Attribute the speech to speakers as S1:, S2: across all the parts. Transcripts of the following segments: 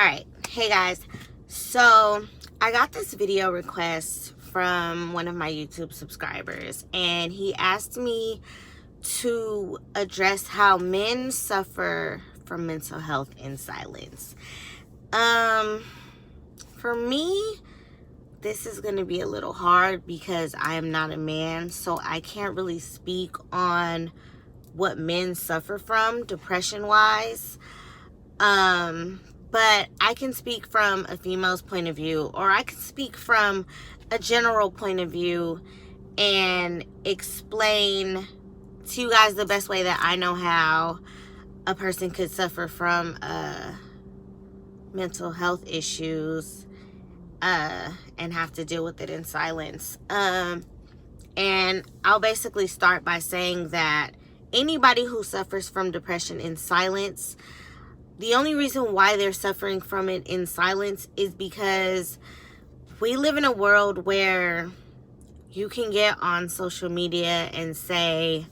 S1: Alright, hey guys. So, I got this video request from one of my YouTube subscribers, and he asked me to address how men suffer from mental health in silence. For me, this is going to be a little hard because I am not a man, so I can't really speak on what men suffer from depression-wise. But I can speak from a female's point of view, or I can speak from a general point of view and explain to you guys the best way that I know how a person could suffer from mental health issues and have to deal with it in silence. And I'll basically start by saying that anybody who suffers from depression in silence, the only reason why they're suffering from it in silence is because we live in a world where you can get on social media and say,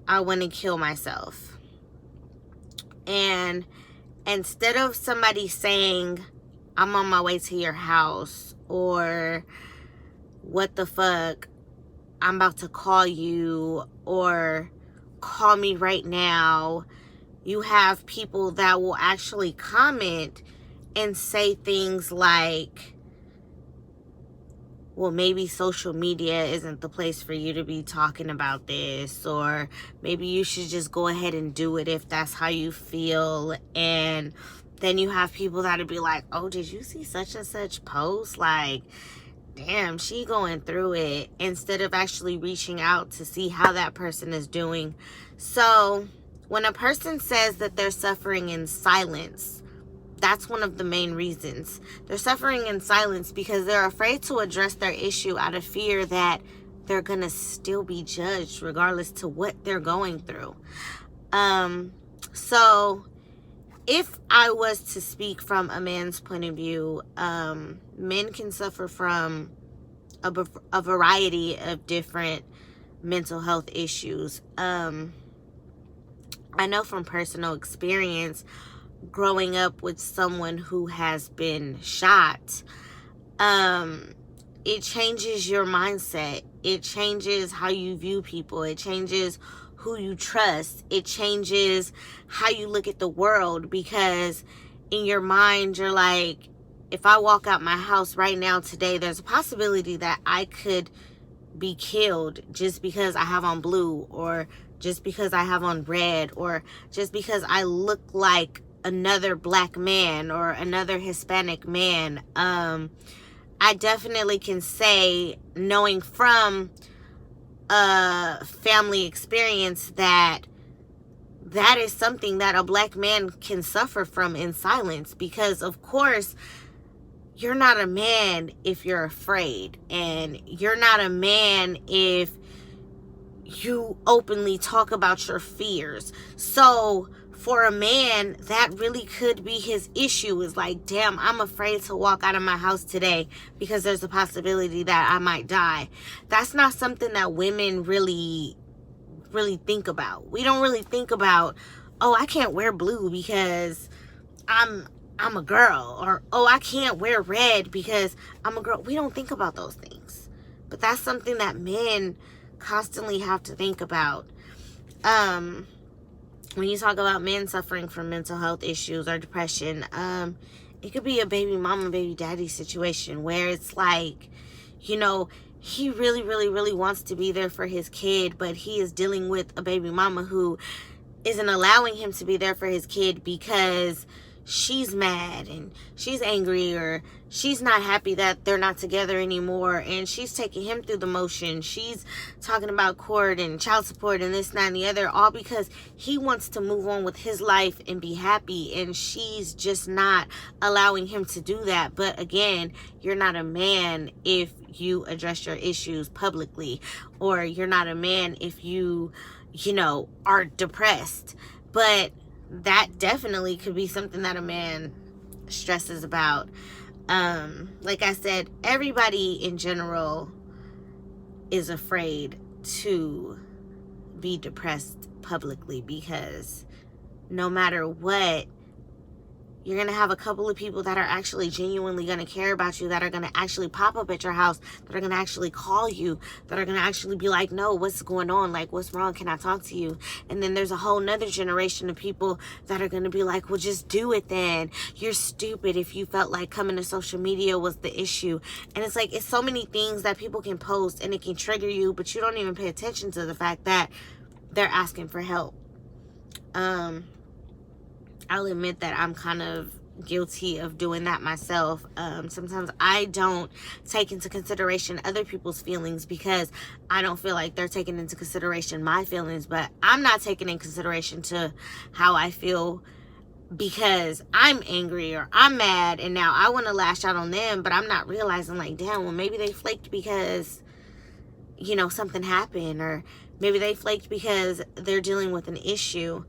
S1: I want to kill myself. And instead of somebody saying, I'm on my way to your house, or what the fuck, I'm about to call you, or call me right now, you have people that will actually comment and say things like, well, maybe social media isn't the place for you to be talking about this, or maybe you should just go ahead and do it if that's how you feel. And then you have people that'll be like, oh, did you see such and such post? Like, damn, she going through it, instead of actually reaching out to see how that person is doing. So when a person says that they're suffering in silence, that's one of the main reasons. They're suffering in silence because they're afraid to address their issue out of fear that they're going to still be judged regardless to what they're going through. So if I was to speak from a man's point of view, men can suffer from a variety of different mental health issues. I know from personal experience, growing up with someone who has been shot, it changes your mindset. It changes how you view people. It changes who you trust. It changes how you look at the world, because in your mind, you're like, if I walk out my house right now today, there's a possibility that I could be killed just because I have on blue, or just because I have on red, or just because I look like another black man or another Hispanic man. I definitely can say, knowing from family experience, that is something that a black man can suffer from in silence, because of course you're not a man if you're afraid, and you're not a man if you openly talk about your fears. So for a man, that really could be his issue, is like, damn, I'm afraid to walk out of my house today because there's a possibility that I might die. That's not something that women really think about. We don't really think about, oh, I can't wear blue because I'm a girl, or oh, I can't wear red because I'm a girl. We don't think about those things. But that's something that men constantly have to think about. When you talk about men suffering from mental health issues or depression, it could be a baby mama, baby daddy situation where it's like, you know, he really wants to be there for his kid, but he is dealing with a baby mama who isn't allowing him to be there for his kid because she's mad and she's angry, or she's not happy that they're not together anymore, and she's taking him through the motion. She's talking about court and child support and this, that, and the other, all because he wants to move on with his life and be happy, and she's just not allowing him to do that. But again, you're not a man if you address your issues publicly, or you're not a man if you are depressed. But that definitely could be something that a man stresses about. Like I said, everybody in general is afraid to be depressed publicly, because no matter what, You're going to have a couple of people that are actually genuinely going to care about you, that are going to actually pop up at your house, that are going to actually call you, that are going to actually be like, no, what's going on? Like, what's wrong? Can I talk to you? And then there's a whole nother generation of people that are going to be like, well, just do it then. You're stupid if you felt like coming to social media was the issue. And it's like, it's so many things that people can post and it can trigger you, but you don't even pay attention to the fact that they're asking for help. I'll admit that I'm kind of guilty of doing that myself. Sometimes I don't take into consideration other people's feelings because I don't feel like they're taking into consideration my feelings, but I'm not taking in consideration to how I feel because I'm angry or I'm mad and now I want to lash out on them, but I'm not realizing like, damn, well, maybe they flaked because, you know, something happened, or maybe they flaked because they're dealing with an issue.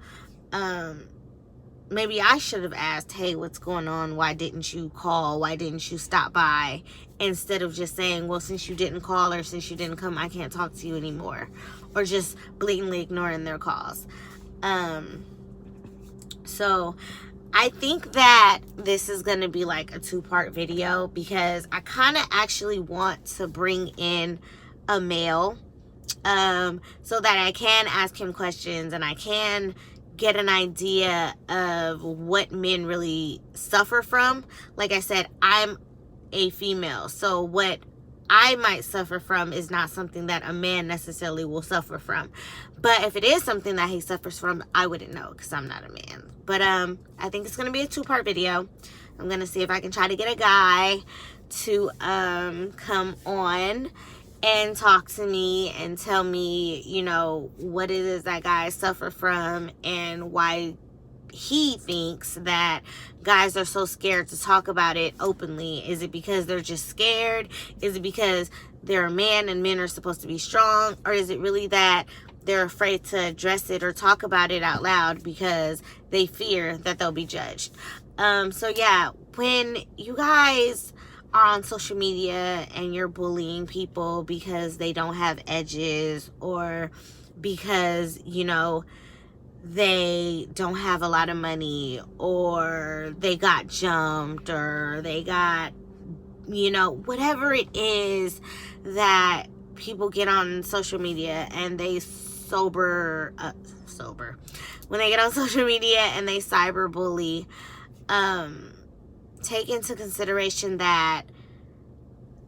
S1: Maybe I should have asked, hey, what's going on? Why didn't you call? Why didn't you stop by? Instead of just saying, well, since you didn't call or since you didn't come, I can't talk to you anymore. Or just blatantly ignoring their calls. So I think that this is going to be like a 2-part video because I kind of actually want to bring in a male so that I can ask him questions and I can get an idea of what men really suffer from. Like I said, I'm a female, so what I might suffer from is not something that a man necessarily will suffer from. But if it is something that he suffers from, I wouldn't know because I'm not a man. But I think it's going to be a 2-part video. I'm going to see if I can try to get a guy to come on and talk to me and tell me, you know, what it is that guys suffer from and why he thinks that guys are so scared to talk about it openly. Is it because they're just scared? Is it because they're a man and men are supposed to be strong? Or is it really that they're afraid to address it or talk about it out loud because they fear that they'll be judged? So yeah, when you guys are on social media and you're bullying people because they don't have edges or because, you know, they don't have a lot of money or they got jumped or they got, you know, whatever it is that people get on social media and they when they get on social media and they cyber bully, take into consideration that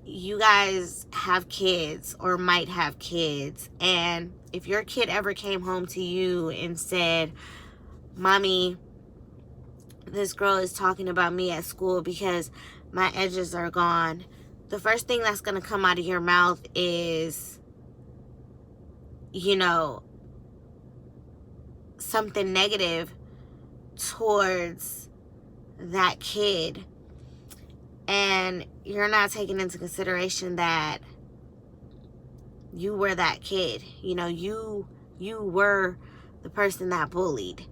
S1: you guys have kids or might have kids, and if your kid ever came home to you and said, Mommy, this girl is talking about me at school because my edges are gone, the first thing that's going to come out of your mouth is, you know, something negative towards that kid, and you're not taking into consideration that you were that kid. You know, you were the person that bullied,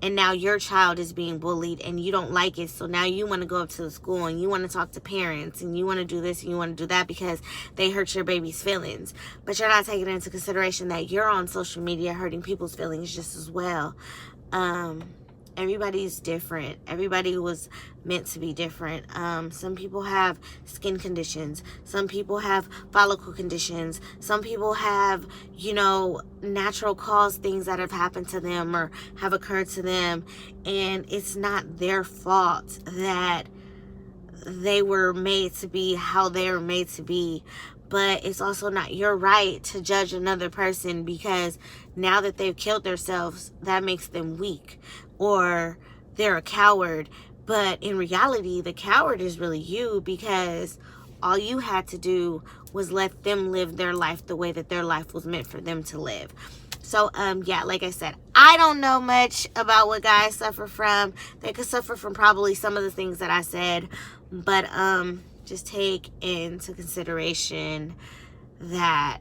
S1: and now your child is being bullied and you don't like it, so now you want to go up to the school and you want to talk to parents and you want to do this and you want to do that because they hurt your baby's feelings, but you're not taking into consideration that you're on social media hurting people's feelings just as well. Everybody's different. Everybody was meant to be different. Some people have skin conditions. Some people have follicle conditions. Some people have, you know, natural cause things that have happened to them or have occurred to them. And it's not their fault that they were made to be how they were made to be. But it's also not your right to judge another person because now that they've killed themselves, that makes them weak or they're a coward. But in reality, the coward is really you because all you had to do was let them live their life the way that their life was meant for them to live. So, yeah, like I said, I don't know much about what guys suffer from. They could suffer from probably some of the things that I said, but just take into consideration that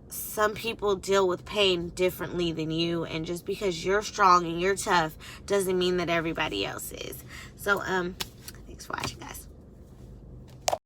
S1: some people deal with pain differently than you, and just because you're strong and you're tough doesn't mean that everybody else is. So thanks for watching, guys.